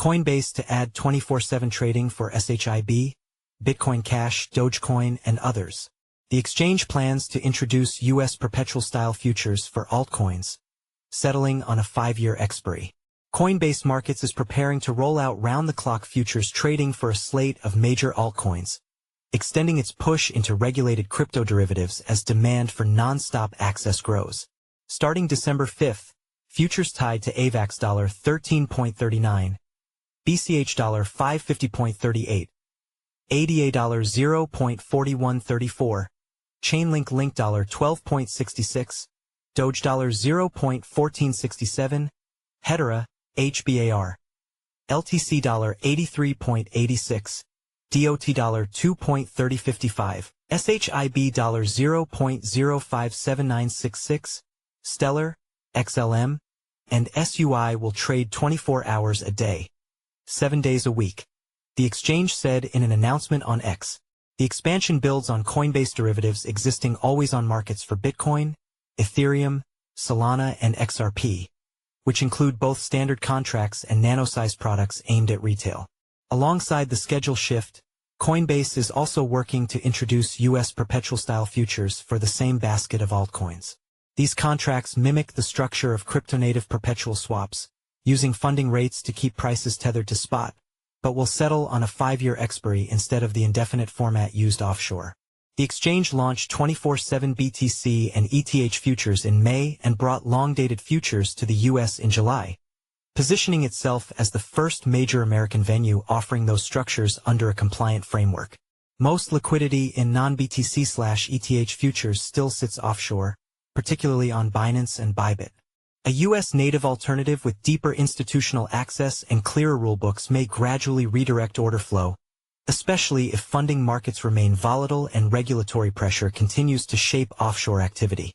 Coinbase to add 24/7 trading for SHIB, Bitcoin Cash, Dogecoin, and others. The exchange plans to introduce U.S. perpetual-style futures for altcoins, settling on a 5-year expiry. Coinbase Markets is preparing to roll out round-the-clock futures trading for a slate of major altcoins, extending its push into regulated crypto derivatives as demand for non-stop access grows. Starting December 5th, futures tied to AVAX $13.39, BCH $550.38, ADA $0.4134, Chainlink LINK $12.66, DOGE $0.1467, Hedera, HBAR, LTC $83.86, DOT $2.3055, SHIB $0.057966, Stellar, XLM, and SUI will trade 24 hours a day, 7 days a week. The exchange said in an announcement on X. The expansion builds on Coinbase Derivatives' existing always-on markets for Bitcoin, Ethereum, Solana, and XRP, which include both standard contracts and nano-sized products aimed at retail. Alongside the schedule shift, Coinbase is also working to introduce U.S. perpetual-style futures for the same basket of altcoins. These contracts mimic the structure of crypto-native perpetual swaps, using funding rates to keep prices tethered to spot, but will settle on a 5-year expiry instead of the indefinite format used offshore. The exchange launched 24/7 BTC and ETH futures in May and brought long-dated futures to the U.S. in July, positioning itself as the first major American venue offering those structures under a compliant framework. Most liquidity in non-BTC/ETH futures still sits offshore, particularly on Binance and Bybit. A U.S. native alternative with deeper institutional access and clearer rulebooks may gradually redirect order flow, especially if funding markets remain volatile and regulatory pressure continues to shape offshore activity.